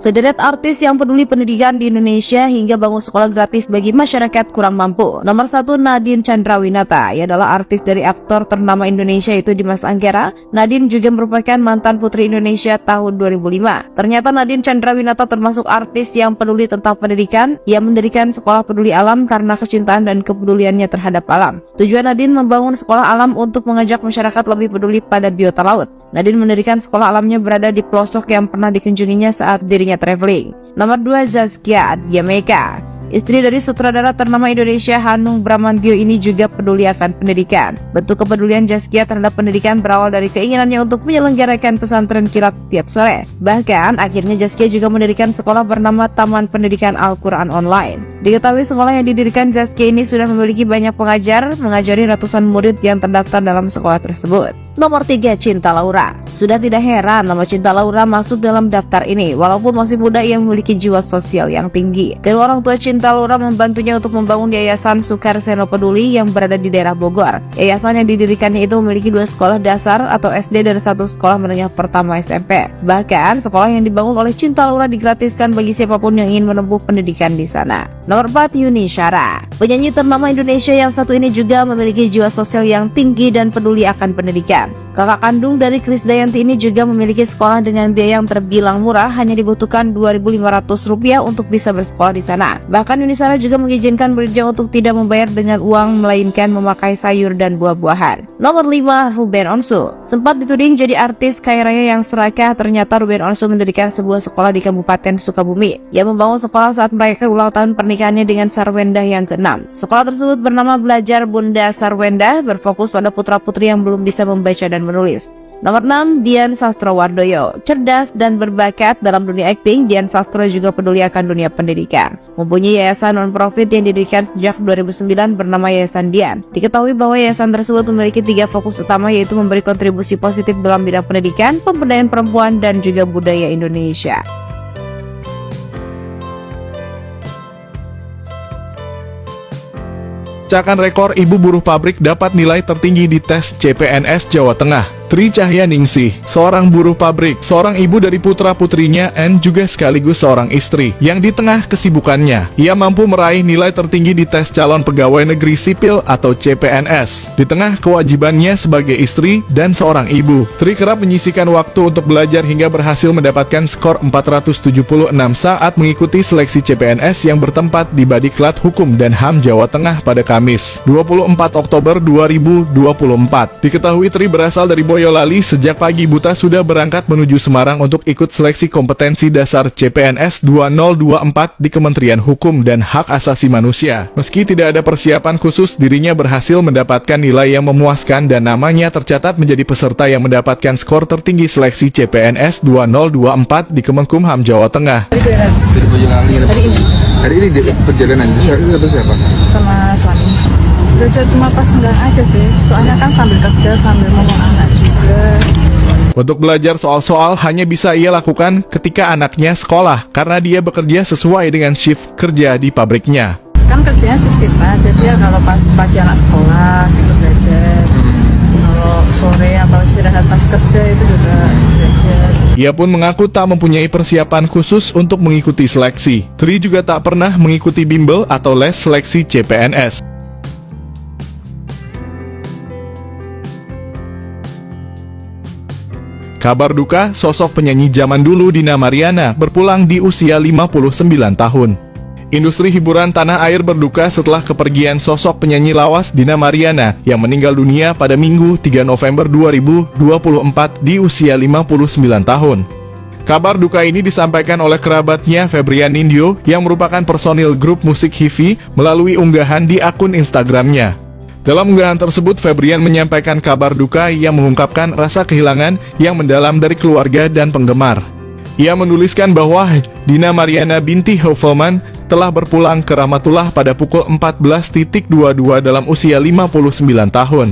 Sederet artis yang peduli pendidikan di Indonesia hingga bangun sekolah gratis bagi masyarakat kurang mampu. Nomor 1, Nadine Chandrawinata. Ia adalah artis dari aktor ternama Indonesia yaitu Dimas Anggara. Nadine juga merupakan mantan Putri Indonesia tahun 2005. Ternyata Nadine Chandrawinata termasuk artis yang peduli tentang pendidikan. Ia mendirikan sekolah peduli alam karena kecintaan dan kepeduliannya terhadap alam. Tujuan Nadine membangun sekolah alam untuk mengajak masyarakat lebih peduli pada biota laut. Nadine mendirikan sekolah alamnya berada di pelosok yang pernah dikunjunginya saat dirinya traveling. Nomor 2, Zaskia Adiameka. Istri dari sutradara ternama Indonesia Hanung Bramantyo ini juga peduli akan pendidikan. Bentuk kepedulian Zaskia terhadap pendidikan berawal dari keinginannya untuk menyelenggarakan pesantren kilat setiap sore. Bahkan, akhirnya Zaskia juga mendirikan sekolah bernama Taman Pendidikan Al-Quran Online. Diketahui sekolah yang didirikan Zaskia ini sudah memiliki banyak pengajar, mengajari ratusan murid yang terdaftar dalam sekolah tersebut. Nomor 3, Cinta Laura. Sudah tidak heran nama Cinta Laura masuk dalam daftar ini. Walaupun masih muda, ia memiliki jiwa sosial yang tinggi. Kedua orang tua Cinta Laura membantunya untuk membangun Yayasan Sukarseno Peduli yang berada di daerah Bogor. Yayasan yang didirikannya itu memiliki 2 sekolah dasar atau SD dan 1 sekolah menengah pertama SMP. Bahkan, sekolah yang dibangun oleh Cinta Laura digratiskan bagi siapapun yang ingin menempuh pendidikan di sana. Nomor 4, Yuni Syara. Penyanyi ternama Indonesia yang satu ini juga memiliki jiwa sosial yang tinggi dan peduli akan pendidikan. Kakak kandung dari Krisdayanti ini juga memiliki sekolah dengan biaya yang terbilang murah, hanya dibutuhkan Rp2.500 untuk bisa bersekolah di sana. Bahkan Yuni Syara juga mengizinkan muridnya untuk tidak membayar dengan uang, melainkan memakai sayur dan buah-buahan. Nomor 5, Ruben Onsu. Sempat dituding jadi artis kaya raya yang serakah, ternyata Ruben Onsu mendirikan sebuah sekolah di Kabupaten Sukabumi. Ia membangun sekolah saat merayakan ulang tahun pernikahannya dengan Sarwenda yang ke-6. Sekolah tersebut bernama Belajar Bunda Sarwenda, berfokus pada putra-putri yang belum bisa membaca dan menulis. Nomor 6, Dian Sastrowardoyo. Cerdas dan berbakat dalam dunia akting, Dian Sastro juga peduli akan dunia pendidikan. Mempunyai yayasan non-profit yang didirikan sejak 2009 bernama Yayasan Dian. Diketahui bahwa yayasan tersebut memiliki 3 fokus utama, yaitu memberi kontribusi positif dalam bidang pendidikan, pemberdayaan perempuan, dan juga budaya Indonesia. Pecahkan rekor ibu buruh pabrik dapat nilai tertinggi di tes CPNS Jawa Tengah. Tri Cahyaningsih, seorang buruh pabrik, seorang ibu dari putra-putrinya dan juga sekaligus seorang istri, yang di tengah kesibukannya, ia mampu meraih nilai tertinggi di tes calon pegawai negeri sipil atau CPNS. Di tengah kewajibannya sebagai istri dan seorang ibu, Tri kerap menyisihkan waktu untuk belajar hingga berhasil mendapatkan skor 476 saat mengikuti seleksi CPNS yang bertempat di Badiklat Hukum dan HAM Jawa Tengah pada Kamis, 24 Oktober 2024. Diketahui Tri berasal dari Boyolali, sejak pagi buta sudah berangkat menuju Semarang untuk ikut seleksi kompetensi dasar CPNS 2024 di Kementerian Hukum dan Hak Asasi Manusia. Meski tidak ada persiapan khusus, dirinya berhasil mendapatkan nilai yang memuaskan dan namanya tercatat menjadi peserta yang mendapatkan skor tertinggi seleksi CPNS 2024 di Kemenkumham Jawa Tengah. Dari Boyolali. Hari ini di perjalanan sama siapa? Sama suami. Belajar cuma pas enggak aja sih, soalnya kan sambil kerja sambil ngomong anak juga. Untuk belajar soal-soal hanya bisa ia lakukan ketika anaknya sekolah, karena dia bekerja sesuai dengan shift kerja di pabriknya. Kan kerjanya shift-shiftan, jadi ya kalau pas pagi anak sekolah gitu belajar. Kalau sore atau istirahat pas kerja itu juga belajar. Ia pun mengaku tak mempunyai persiapan khusus untuk mengikuti seleksi. Tri juga tak pernah mengikuti bimbel atau les seleksi CPNS. Kabar duka, sosok penyanyi zaman dulu Dina Mariana berpulang di usia 59 tahun. Industri hiburan tanah air berduka setelah kepergian sosok penyanyi lawas Dina Mariana yang meninggal dunia pada Minggu 3 November 2024 di usia 59 tahun. Kabar duka ini disampaikan oleh kerabatnya Febrian Nindyo yang merupakan personil grup musik HiFi melalui unggahan di akun Instagramnya. Dalam unggahan tersebut, Febrian menyampaikan kabar duka yang mengungkapkan rasa kehilangan yang mendalam dari keluarga dan penggemar. Ia menuliskan bahwa Dina Mariana binti Hovelman telah berpulang ke rahmatullah pada pukul 14.22 dalam usia 59 tahun.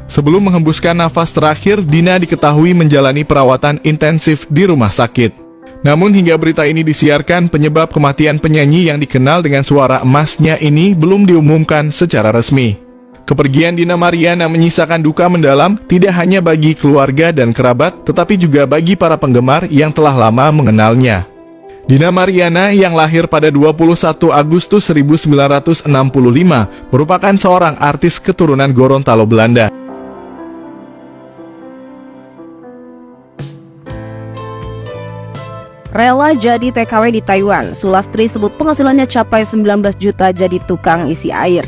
Sebelum menghembuskan nafas terakhir, Dina diketahui menjalani perawatan intensif di rumah sakit. Namun hingga berita ini disiarkan, penyebab kematian penyanyi yang dikenal dengan suara emasnya ini belum diumumkan secara resmi. Kepergian Dina Mariana menyisakan duka mendalam tidak hanya bagi keluarga dan kerabat, tetapi juga bagi para penggemar yang telah lama mengenalnya. Dina Mariana yang lahir pada 21 Agustus 1965 merupakan seorang artis keturunan Gorontalo, Belanda. Rela jadi TKW di Taiwan, Sulastri sebut penghasilannya capai 19 juta jadi tukang isi air.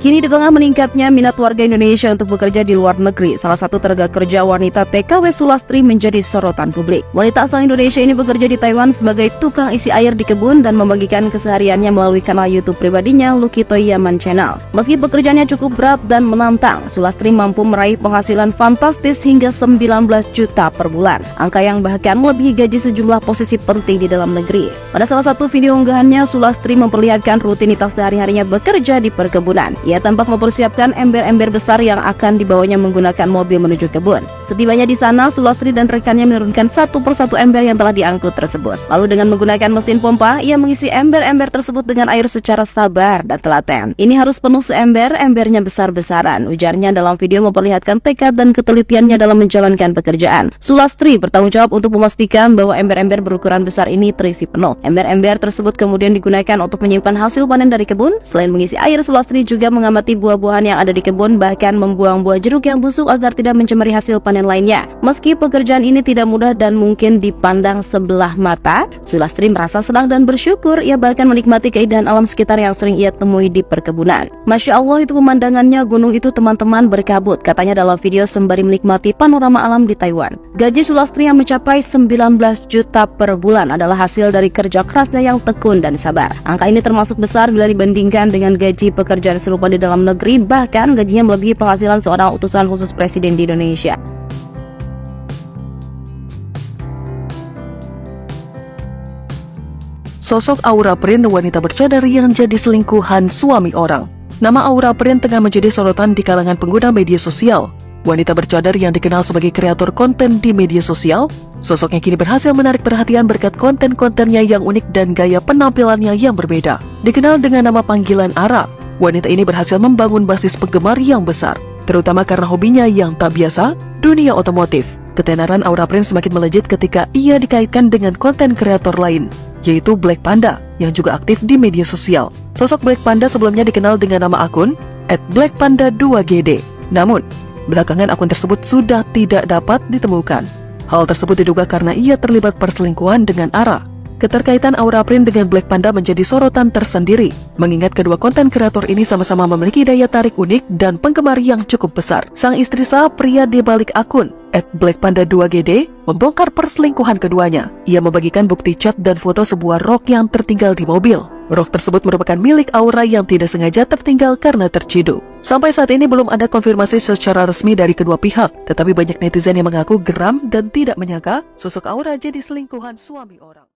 Kini di tengah meningkatnya minat warga Indonesia untuk bekerja di luar negeri, salah satu tenaga kerja wanita TKW Sulastri menjadi sorotan publik. Wanita asal Indonesia ini bekerja di Taiwan sebagai tukang isi air di kebun dan membagikan kesehariannya melalui kanal YouTube pribadinya Lucky Toyaman Channel. Meski pekerjaannya cukup berat dan menantang, Sulastri mampu meraih penghasilan fantastis hingga 19 juta per bulan, angka yang bahkan melebihi gaji sejumlah posisi penting di dalam negeri. Pada salah satu video unggahannya, Sulastri memperlihatkan rutinitas sehari-harinya bekerja di perkebunan. Ia tampak mempersiapkan ember-ember besar yang akan dibawanya menggunakan mobil menuju kebun. Setibanya di sana, Sulastri dan rekannya menurunkan satu persatu ember yang telah diangkut tersebut. Lalu dengan menggunakan mesin pompa, ia mengisi ember-ember tersebut dengan air secara sabar dan telaten. Ini harus penuh seember, embernya besar-besaran. Ujarnya dalam video memperlihatkan tekad dan ketelitiannya dalam menjalankan pekerjaan. Sulastri bertanggung jawab untuk memastikan bahwa ember-ember berukuran besar ini terisi penuh. Ember-ember tersebut kemudian digunakan untuk menyimpan hasil panen dari kebun. Selain mengisi air, Sulastri juga mengamati buah-buahan yang ada di kebun, bahkan membuang buah jeruk yang busuk agar tidak mencemari hasil panen lainnya. Meski pekerjaan ini tidak mudah dan mungkin dipandang sebelah mata, Sulastri merasa senang dan bersyukur. Ia bahkan menikmati keindahan alam sekitar yang sering ia temui di perkebunan. Masya Allah, itu pemandangannya, gunung itu teman-teman berkabut, katanya dalam video sembari menikmati panorama alam di Taiwan. Gaji Sulastri yang mencapai 19 juta per bulan adalah hasil dari kerja kerasnya yang tekun dan sabar. Angka ini termasuk besar bila dibandingkan dengan gaji pekerjaan serupa di dalam negeri, bahkan gajinya melebihi penghasilan seorang utusan khusus presiden di Indonesia. Sosok Aura Prin, wanita bercadar yang jadi selingkuhan suami orang. Nama Aura Prin tengah menjadi sorotan di kalangan pengguna media sosial. Wanita bercadar yang dikenal sebagai kreator konten di media sosial, sosoknya kini berhasil menarik perhatian berkat konten-kontennya yang unik dan gaya penampilannya yang berbeda. Dikenal dengan nama panggilan Ara, wanita ini berhasil membangun basis penggemar yang besar, terutama karena hobinya yang tak biasa, dunia otomotif. Ketenaran Aura Prin semakin melejit ketika ia dikaitkan dengan konten kreator lain, yaitu Black Panda, yang juga aktif di media sosial. Sosok Black Panda sebelumnya dikenal dengan nama akun @blackpanda2gd. Namun, belakangan akun tersebut sudah tidak dapat ditemukan. Hal tersebut diduga karena ia terlibat perselingkuhan dengan Ara. Keterkaitan Aura Prin dengan Black Panda menjadi sorotan tersendiri, mengingat kedua konten kreator ini sama-sama memiliki daya tarik unik dan penggemar yang cukup besar. Sang istri sah pria di balik akun @blackpanda2gd membongkar perselingkuhan keduanya. Ia membagikan bukti chat dan foto sebuah rok yang tertinggal di mobil. Rok tersebut merupakan milik Aura yang tidak sengaja tertinggal karena terciduk. Sampai saat ini belum ada konfirmasi secara resmi dari kedua pihak, tetapi banyak netizen yang mengaku geram dan tidak menyangka sosok Aura jadi selingkuhan suami orang.